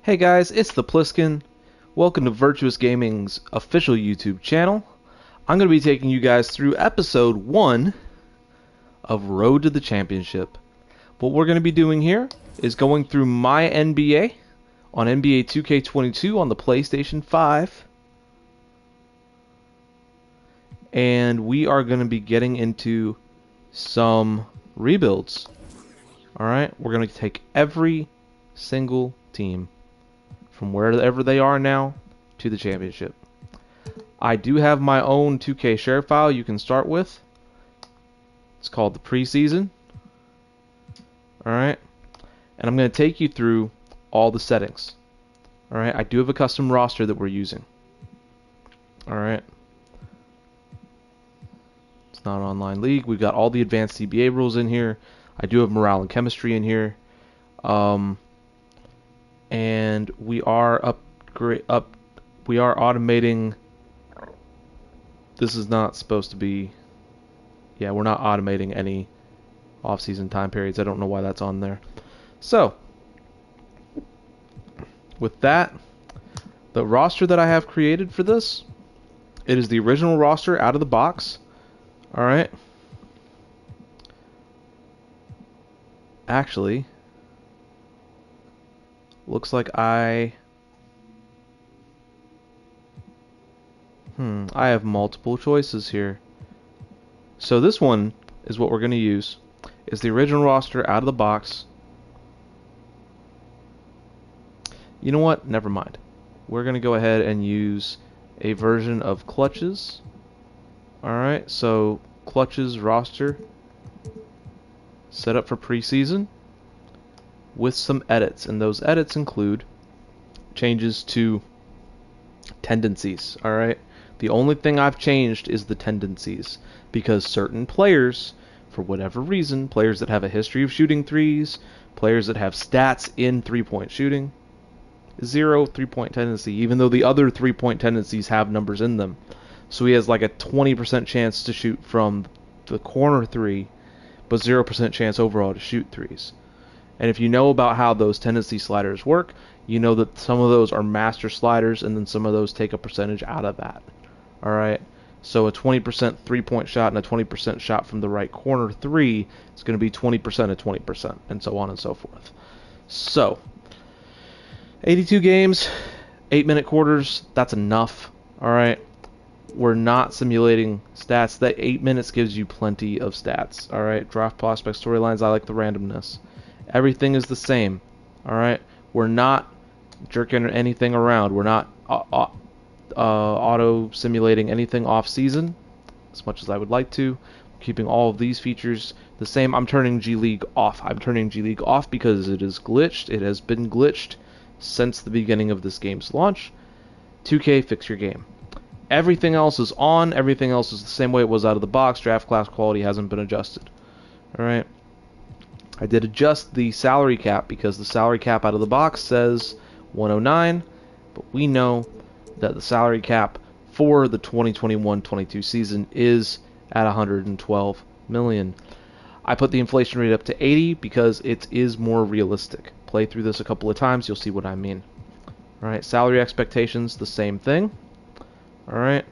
Hey guys, it's the Pliskin. Welcome to Virtuous Gaming's official YouTube channel. I'm going to be taking you guys through episode 1 of Road to the Championship. What we're going to be doing here is going through my NBA on Nba2k22 on the PlayStation 5. And we are going to be getting into some rebuilds. Alright, we're going to take every single team from wherever they are now to the championship. I do have my own 2K share file you can start with. It's called the preseason. Alright, and I'm going to take you through all the settings. Alright, I do have a custom roster that we're using. Alright. It's not an online league. We've got all the advanced CBA rules in here. I do have morale and chemistry in here. And we are automating. This is not supposed to be. Yeah, we're not automating any off-season time periods. I don't know why that's on there. So, with that, the roster that I have created for this, it is the original roster out of the box. All right. Actually, looks like I have multiple choices here. So this one is what we're going to use. Is the original roster out of the box. You know what? Never mind. We're going to go ahead and use a version of Clutches. Alright, so Clutches roster set up for preseason with some edits, and those edits include changes to tendencies. Alright, the only thing I've changed is the tendencies, because certain players, for whatever reason, players that have a history of shooting threes, players that have stats in three-point shooting, 0 3-point tendency, even though the other 3-point tendencies have numbers in them. So he has like a 20% chance to shoot from the corner three, but 0% chance overall to shoot threes. And if you know about how those tendency sliders work, you know that some of those are master sliders, and then some of those take a percentage out of that. Alright, so a 20% 3-point shot and a 20% shot from the right corner three is going to be 20% of 20%, and so on and so forth. So, 82 games, 8-minute quarters, that's enough. Alright, we're not simulating stats. That 8 minutes gives you plenty of stats. Alright, draft prospect storylines, I like the randomness. Everything is the same. Alright, we're not jerking anything around. We're not auto simulating anything off season, as much as I would like to. Keeping all of these features the same. I'm turning G League off. I'm turning G League off because it is glitched. It has been glitched since the beginning of this game's launch. 2K, fix your game. Everything else is on. Everything else is the same way it was out of the box. Draft class quality hasn't been adjusted. Alright. I did adjust the salary cap because the salary cap out of the box says 109, but we know that the salary cap for the 2021-22 season is at 112 million. I put the inflation rate up to 80 because it is more realistic. Play through this a couple of times, you'll see what I mean. Alright, salary expectations, the same thing. Alright,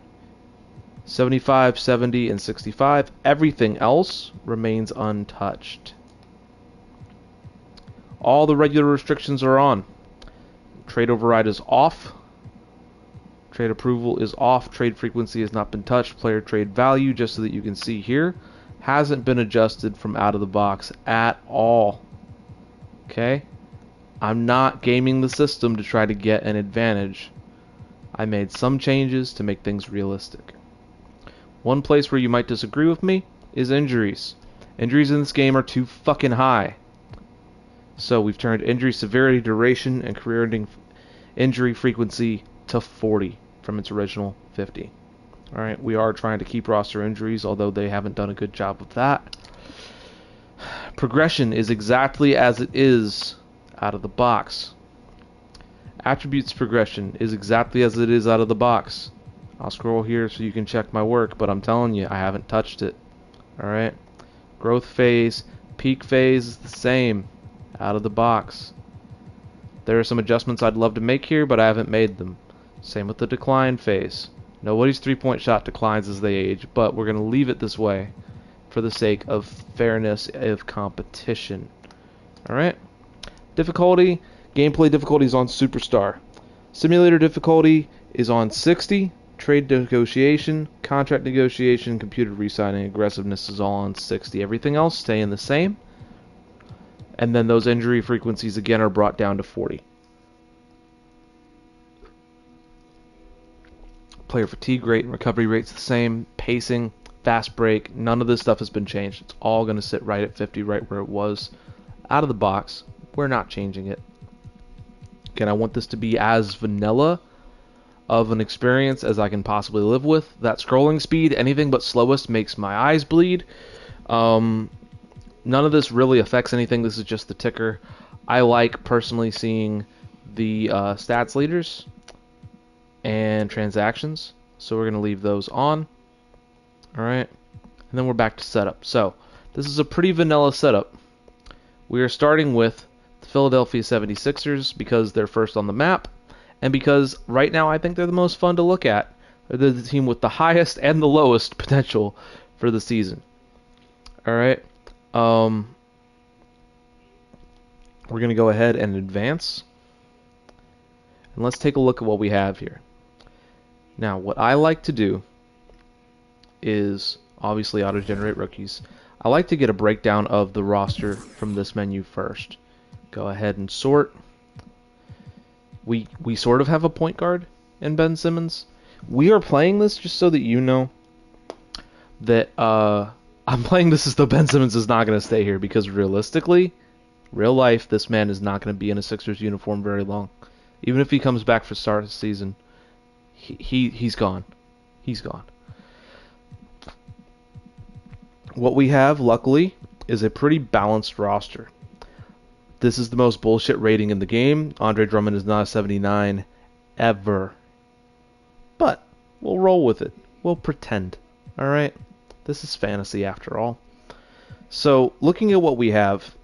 75, 70, and 65. Everything else remains untouched. All the regular restrictions are on. Trade override is off. Trade approval is off. Trade frequency has not been touched. Player trade value, just so that you can see here, hasn't been adjusted from out of the box at all. Okay? I'm not gaming the system to try to get an advantage. I made some changes to make things realistic. One place where you might disagree with me is injuries. Injuries in this game are too fucking high. So we've turned injury severity, duration, and career-ending injury frequency to 40 from its original 50. Alright, we are trying to keep roster injuries, although they haven't done a good job of that. Progression is exactly as it is out of the box. Attributes progression is exactly as it is out of the box. I'll scroll here so you can check my work, but I'm telling you, I haven't touched it. Alright, growth phase, peak phase is the same out of the box. There are some adjustments I'd love to make here, but I haven't made them. Same with the decline phase. Nobody's three-point shot declines as they age, but we're going to leave it this way for the sake of fairness of competition. Alright? Difficulty. Gameplay difficulty is on Superstar. Simulator difficulty is on 60. Trade negotiation, contract negotiation, computer resigning, aggressiveness is all on 60. Everything else staying the same. And then those injury frequencies again are brought down to 40. Player fatigue rate and recovery rate's the same. Pacing, fast break, none of this stuff has been changed. It's all going to sit right at 50, right where it was. Out of the box, we're not changing it. Again, I want this to be as vanilla of an experience as I can possibly live with. That scrolling speed, anything but slowest, makes my eyes bleed. None of this really affects anything. This is just the ticker. I like personally seeing the stats leaders and transactions. So we're going to leave those on. Alright. And then we're back to setup. So this is a pretty vanilla setup. We are starting with the Philadelphia 76ers because they're first on the map. And because right now I think they're the most fun to look at. They're the team with the highest and the lowest potential for the season. Alright. We're going to go ahead and advance. And let's take a look at what we have here. Now, what I like to do is obviously auto-generate rookies. I like to get a breakdown of the roster from this menu first. Go ahead and sort. We sort of have a point guard in Ben Simmons. We are playing this just so that you know that I'm playing this as though Ben Simmons is not going to stay here, because realistically, real life, this man is not going to be in a Sixers uniform very long. Even if he comes back for start of the season, he's gone. He's gone. What we have, luckily, is a pretty balanced roster. This is the most bullshit rating in the game. Andre Drummond is not a 79 ever. But we'll roll with it. We'll pretend. Alright? This is fantasy after all. So, looking at what we have,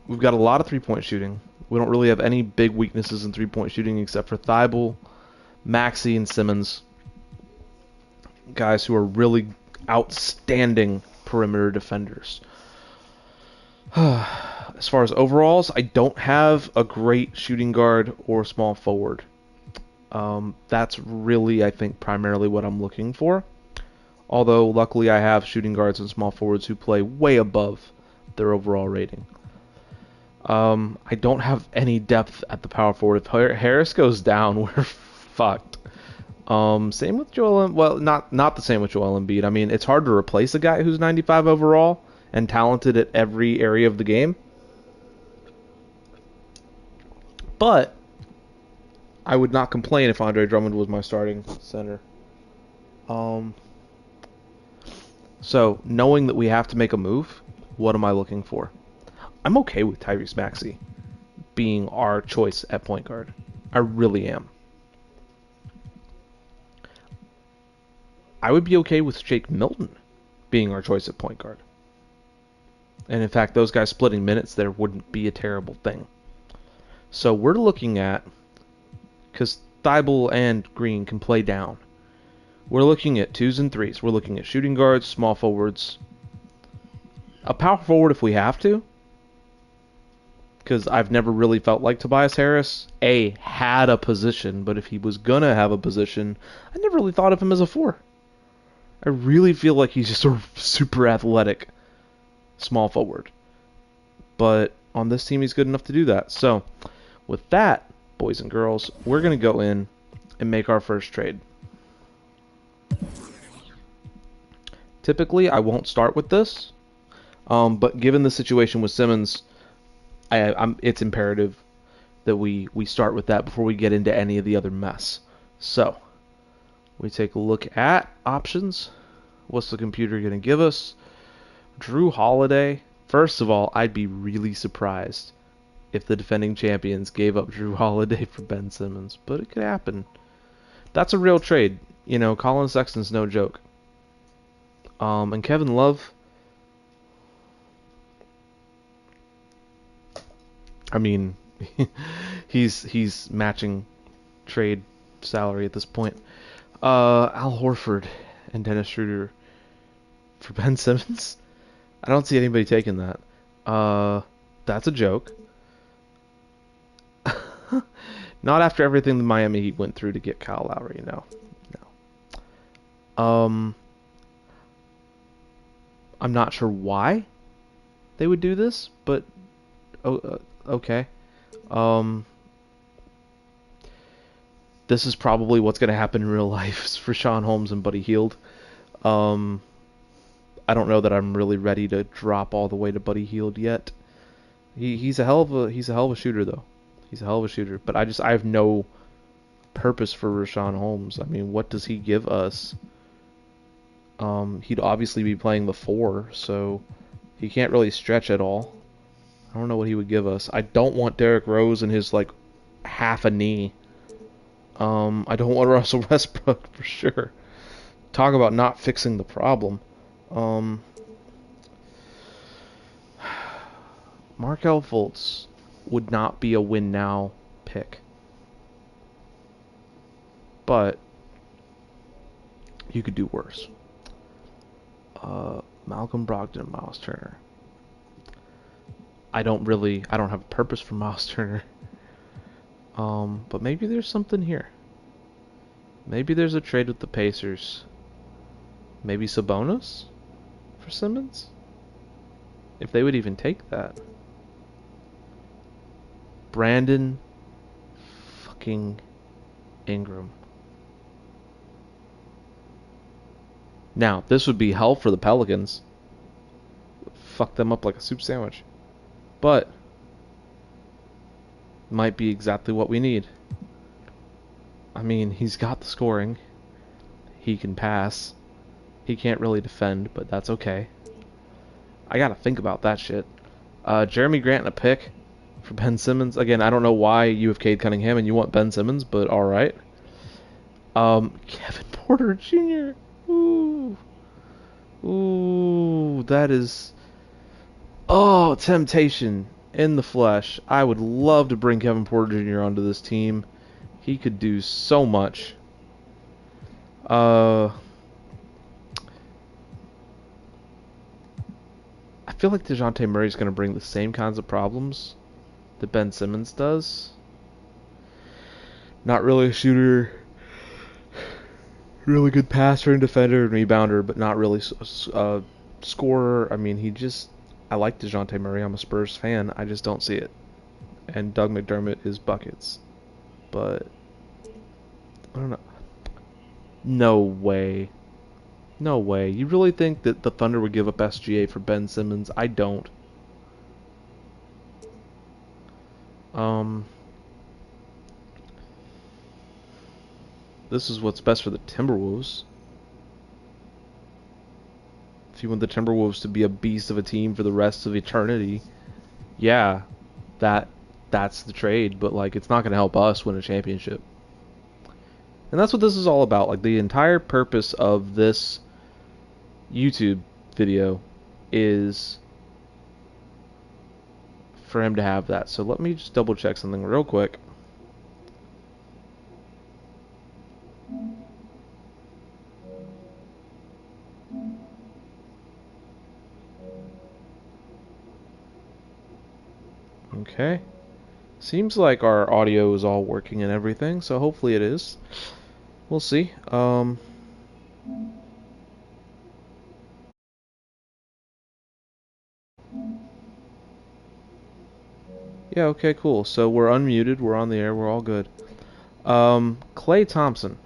we've got a lot of three-point shooting. We don't really have any big weaknesses in three-point shooting except for Thibault, Maxey, and Simmons. Guys who are really outstanding perimeter defenders. As far as overalls, I don't have a great shooting guard or small forward. That's really, I think, primarily what I'm looking for. Although, luckily, I have shooting guards and small forwards who play way above their overall rating. I don't have any depth at the power forward. If Harris goes down, we're fucked. Same with Joel. Well, not the same with Joel Embiid. I mean, it's hard to replace a guy who's 95 overall and talented at every area of the game. But I would not complain if Andre Drummond was my starting center. So, knowing that we have to make a move, what am I looking for? I'm okay with Tyrese Maxey being our choice at point guard. I really am. I would be okay with Shake Milton being our choice at point guard. And in fact, those guys splitting minutes there wouldn't be a terrible thing. So we're looking at, because Thibault and Green can play down, we're looking at 2s and 3s. We're looking at shooting guards, small forwards, a power forward if we have to, because I've never really felt like Tobias Harris had a position, but if he was gonna have a position, I never really thought of him as a 4. I really feel like he's just a super athletic small forward. But on this team, he's good enough to do that. So, with that, boys and girls, we're going to go in and make our first trade. Typically, I won't start with this. But given the situation with Simmons, it's imperative that we start with that before we get into any of the other mess. So, we take a look at options. What's the computer going to give us? Drew Holiday. First of all, I'd be really surprised if the defending champions gave up Drew Holiday for Ben Simmons, but it could happen. That's a real trade. You know, Colin Sexton's no joke. And Kevin Love, I mean, He's matching trade salary at this point. Al Horford and Dennis Schroeder for Ben Simmons. I don't see anybody taking that. That's a joke. Not after everything the Miami Heat went through to get Kyle Lowry, no. I'm not sure why they would do this, but okay. This is probably what's going to happen in real life for Sean Holmes and Buddy Hield. I don't know that I'm really ready to drop all the way to Buddy Hield yet. He's a hell of a shooter though. He's a hell of a shooter, but I have no purpose for Rashawn Holmes. I mean, what does he give us? He'd obviously be playing the 4, so he can't really stretch at all. I don't know what he would give us. I don't want Derrick Rose and his like half a knee. I don't want Russell Westbrook for sure. Talk about not fixing the problem. Markelle Fultz would not be a win now pick. But you could do worse. Malcolm Brogdon, Miles Turner. I don't have a purpose for Miles Turner. But maybe there's something here. Maybe there's a trade with the Pacers. Maybe Sabonis for Simmons? If they would even take that. Brandon fucking Ingram. Now, this would be hell for the Pelicans. Fuck them up like a soup sandwich. But might be exactly what we need. I mean, he's got the scoring. He can pass. He can't really defend, but that's okay. I gotta think about that shit. Jeremy Grant and a pick for Ben Simmons. Again, I don't know why you have Cade Cunningham and you want Ben Simmons, but alright. Kevin Porter Jr. Ooh. Ooh, that is... Oh, temptation in the flesh. I would love to bring Kevin Porter Jr. onto this team. He could do so much. I feel like DeJounte Murray's going to bring the same kinds of problems that Ben Simmons does. Not really a shooter. Really good passer and defender and rebounder, but not really a scorer. I mean, I like DeJounte Murray. I'm a Spurs fan. I just don't see it. And Doug McDermott is buckets. But I don't know. No way. No way. You really think that the Thunder would give up SGA for Ben Simmons? I don't. This is what's best for the Timberwolves. If you want the Timberwolves to be a beast of a team for the rest of eternity, yeah, that's the trade, but like it's not going to help us win a championship. And that's what this is all about. Like the entire purpose of this YouTube video is for him to have that. So let me just double check something real quick. Okay. Seems like our audio is all working and everything, so hopefully it is. We'll see. Yeah, okay, cool. So we're unmuted, we're on the air, we're all good. Klay Thompson.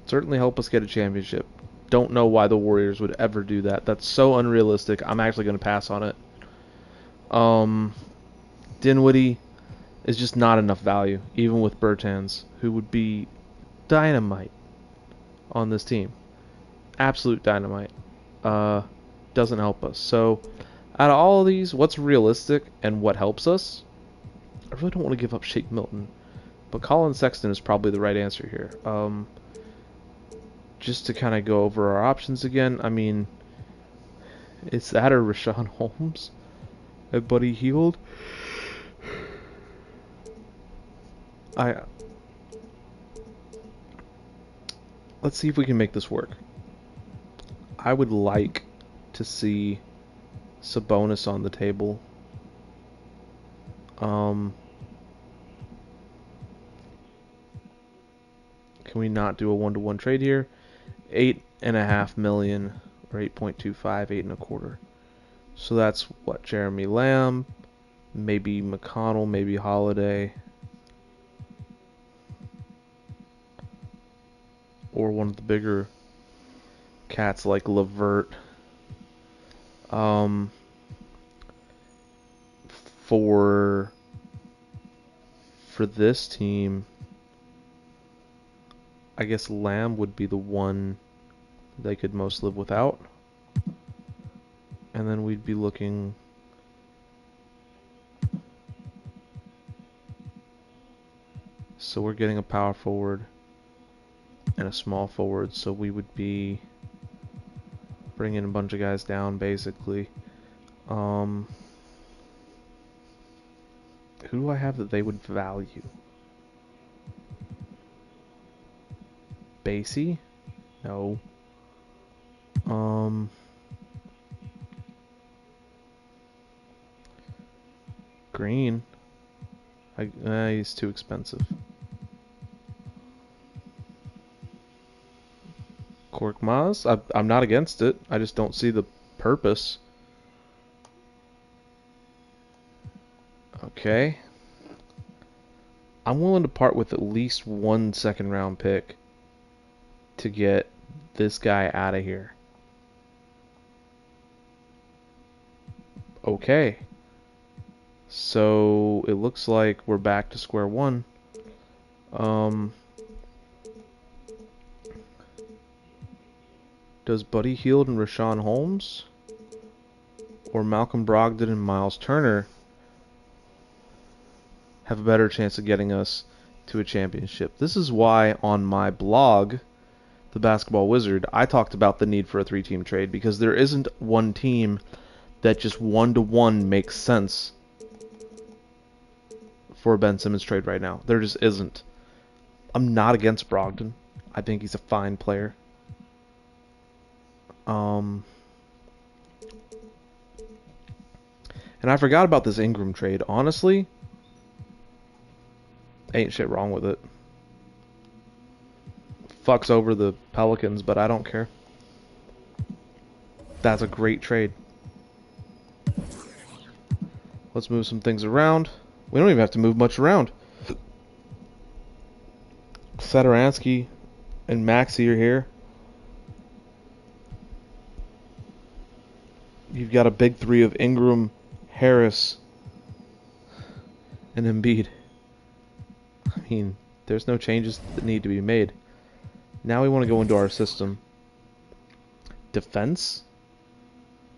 Certainly help us get a championship. Don't know why the Warriors would ever do that. That's so unrealistic. I'm actually going to pass on it. Dinwiddie is just not enough value, even with Bertans, who would be dynamite on this team. Absolute dynamite. Doesn't help us. So, out of all of these, what's realistic and what helps us? I really don't want to give up Shake Milton, but Colin Sexton is probably the right answer here. Just to kind of go over our options again, I mean, it's that or Rashawn Holmes and Buddy Hield. I let's see if we can make this work. I would like to see Sabonis on the table. Can we not do a 1-to-1 trade here? 8.5 million or 8.25, 8.25. So that's what, Jeremy Lamb, maybe McConnell, maybe Holiday, or one of the bigger cats like Levert. For this team, I guess Lamb would be the one they could most live without. And then we'd be looking... So we're getting a power forward and a small forward, so we would be bringing a bunch of guys down, basically. Who do I have that they would value? Basie? No. Green? He's too expensive. Korkmaz? I'm not against it. I just don't see the purpose. Okay. I'm willing to part with at least one second-round pick to get this guy out of here. Okay. So it looks like we're back to square one. Does Buddy Hield and Rashawn Holmes or Malcolm Brogdon and Miles Turner have a better chance of getting us to a championship? This is why on my blog, The Basketball Wizard, I talked about the need for a 3-team trade, because there isn't one team that just 1-to-1 makes sense for a Ben Simmons trade right now. There just isn't. I'm not against Brogdon. I think he's a fine player. And I forgot about this Ingram trade. Honestly, ain't shit wrong with it. Fucks over the Pelicans, but I don't care. That's a great trade. Let's move some things around. We don't even have to move much around. Satoransky and Maxey are here. You've got a big three of Ingram, Harris, and Embiid. I mean, there's no changes that need to be made. Now we want to go into our system. Defense?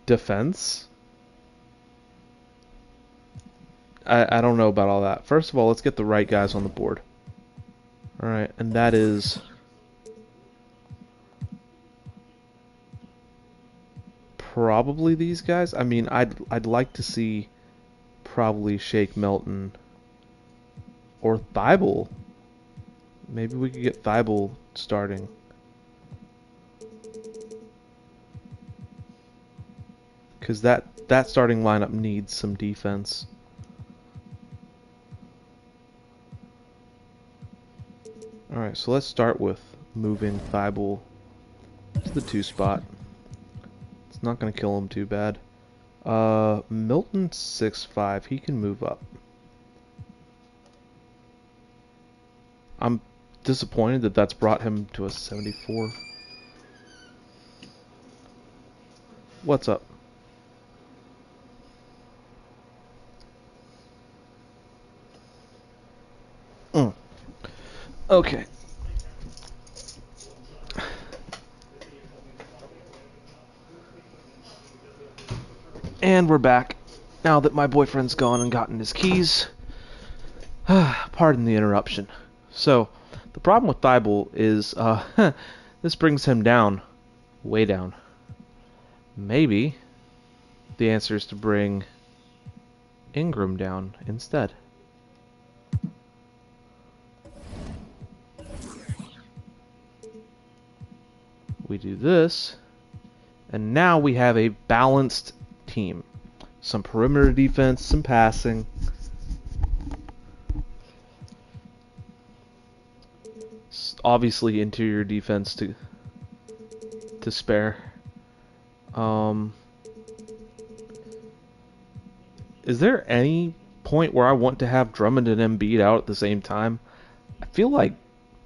Defense? I don't know about all that. First of all, let's get the right guys on the board. Alright, and that is... probably these guys. I mean, I'd like to see probably Shake Milton or Thibault. Maybe we could get Thibault starting. Because that starting lineup needs some defense. Alright, so let's start with moving Thibault to the 2 spot. It's not going to kill him too bad. Milton 6'5", he can move up. I'm disappointed that that's brought him to a 74. What's up? Okay. And we're back. Now that my boyfriend's gone and gotten his keys. Pardon the interruption. So, the problem with Thibault is, this brings him down. Way down. Maybe the answer is to bring Ingram down instead. We do this, and now we have a balanced team. Some perimeter defense, some passing. Obviously, interior defense to spare. Is there any point where I want to have Drummond and Embiid out at the same time? I feel like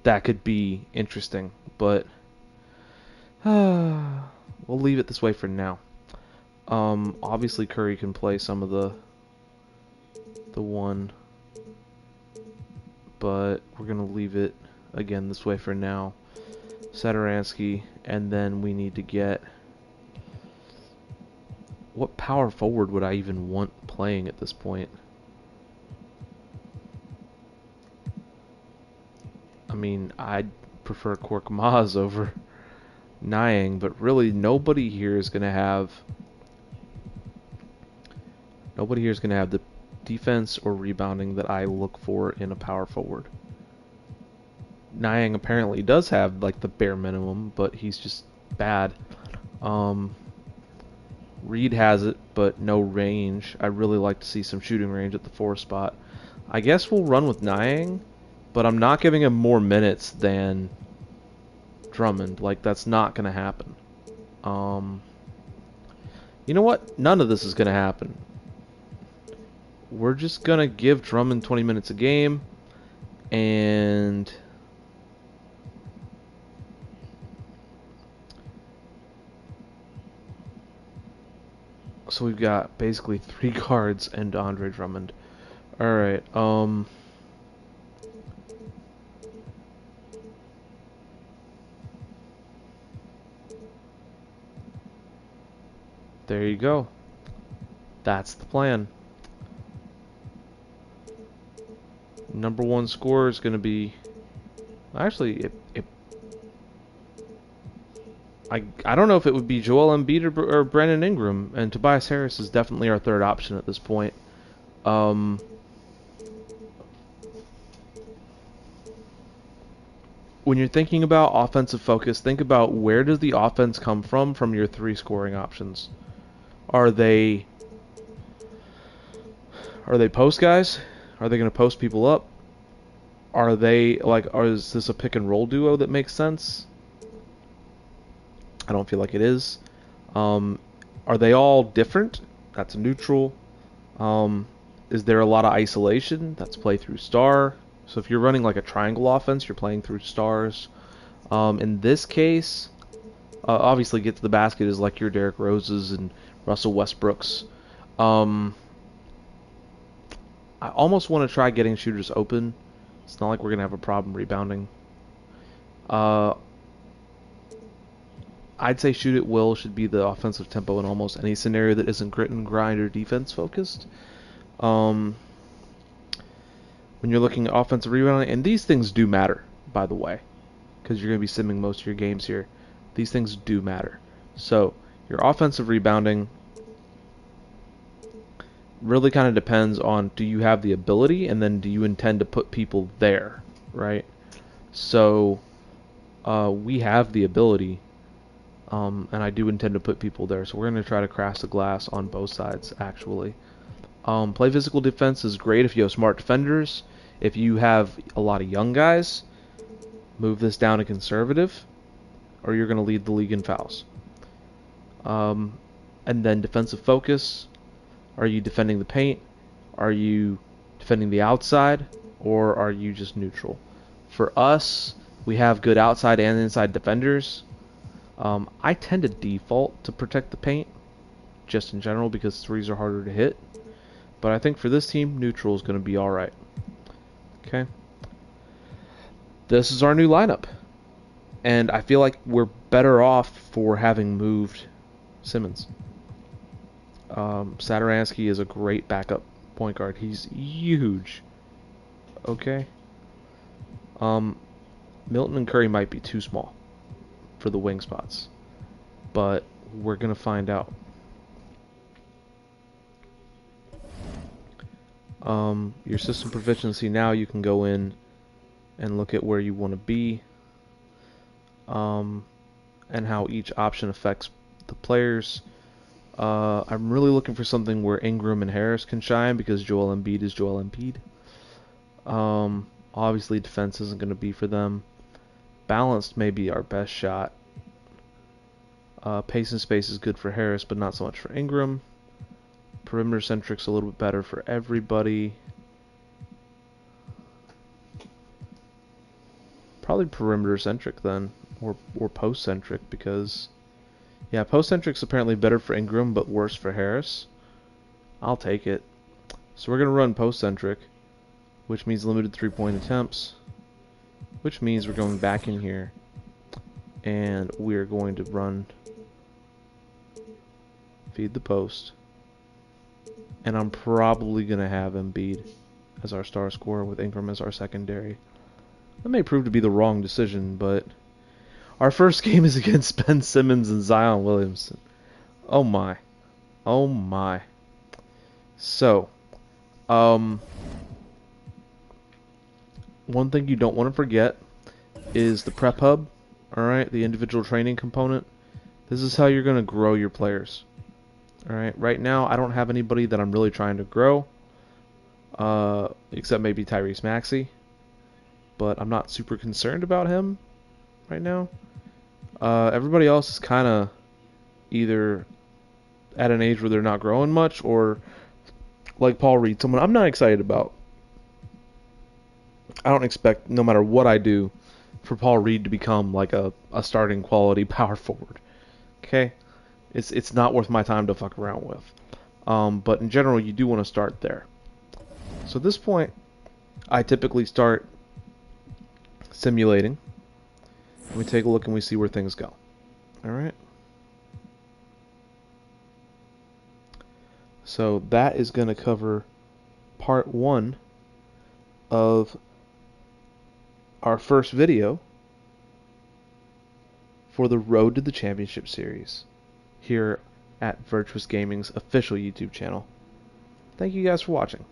that could be interesting, but we'll leave it this way for now. Obviously Curry can play some of the one, but we're gonna leave it again this way for now. Satoransky, and then we need to get, what power forward would I even want playing at this point? I mean, I'd prefer Korkmaz over Niang, but really nobody here is gonna have the defense or rebounding that I look for in a power forward. Niang apparently does have like the bare minimum, but he's just bad. Reed has it, but no range. I really like to see some shooting range at the 4 spot. I guess we'll run with Niang, but I'm not giving him more minutes than Drummond. Like, that's not going to happen. You know what? None of this is going to happen. We're just going to give Drummond 20 minutes a game, and so we've got basically 3 guards and Andre Drummond. Alright, there you go. That's the plan. Number 1 scorer is going to be... Actually, I don't know if it would be Joel Embiid or Brandon Ingram, and Tobias Harris is definitely our 3rd option at this point. When you're thinking about offensive focus, think about where does the offense come from your 3 scoring options. Are they post guys? Are they going to post people up? Are they like, is this a pick and roll duo that makes sense? I don't feel like it is. Are they all different? That's a neutral. Is there a lot of isolation? That's play through star. So if you're running like a triangle offense, you're playing through stars. In this case, obviously get to the basket is like your Derrick Roses and Russell Westbrooks. I almost want to try getting shooters open. It's not like we're going to have a problem rebounding. I'd say shoot at will should be the offensive tempo in almost any scenario that isn't grit and grind or defense focused. When you're looking at offensive rebounding, and these things do matter, by the way, because you're going to be simming most of your games here. These things do matter. So your offensive rebounding really kind of depends on, do you have the ability, and then do you intend to put people there, right? So we have the ability, and I do intend to put people there. So we're going to try to crash the glass on both sides, actually. Play physical defense is great if you have smart defenders. If you have a lot of young guys, move this down to conservative, or you're going to lead the league in fouls. And then defensive focus. Are you defending the paint? Are you defending the outside? Or are you just neutral? For us, we have good outside and inside defenders. I tend to default to protect the paint, just in general, because threes are harder to hit. But I think for this team, neutral is going to be alright. Okay. This is our new lineup. And I feel like we're better off for having moved Simmons. Satoransky is a great backup point guard. He's huge. Okay. Milton and Curry might be too small for the wing spots, but we're going to find out. Your system proficiency, now you can go in and look at where you want to be. and how each option affects the players. I'm really looking for something where Ingram and Harris can shine because Joel Embiid is Joel Embiid. Obviously, defense isn't going to be for them. Balanced may be our best shot. Pace and space is good for Harris, but not so much for Ingram. Perimeter centric's a little bit better for everybody. Probably perimeter centric then, or post centric, because yeah, post centric's apparently better for Ingram but worse for Harris. I'll take it. So we're gonna run post centric, which means limited 3-point attempts, which means we're going back in here and we're going to run feed the post, and I'm probably gonna have Embiid as our star scorer with Ingram as our secondary. That may prove to be the wrong decision, but our first game is against Ben Simmons and Zion Williamson. Oh my. Oh my. So, one thing you don't want to forget is the prep hub, alright, the individual training component. This is how you're going to grow your players. Alright, right now I don't have anybody that I'm really trying to grow, except maybe Tyrese Maxey, but I'm not super concerned about him right now. Everybody else is kind of either at an age where they're not growing much, or like Paul Reed, someone I'm not excited about. I don't expect, no matter what I do, for Paul Reed to become like a starting quality power forward. Okay? It's not worth my time to fuck around with. But in general, you do want to start there. So at this point, I typically start simulating. We take a look and we see where things go. Alright? So that is going to cover part 1 of our first video for the Road to the Championship series here at Virtuous Gaming's official YouTube channel. Thank you guys for watching.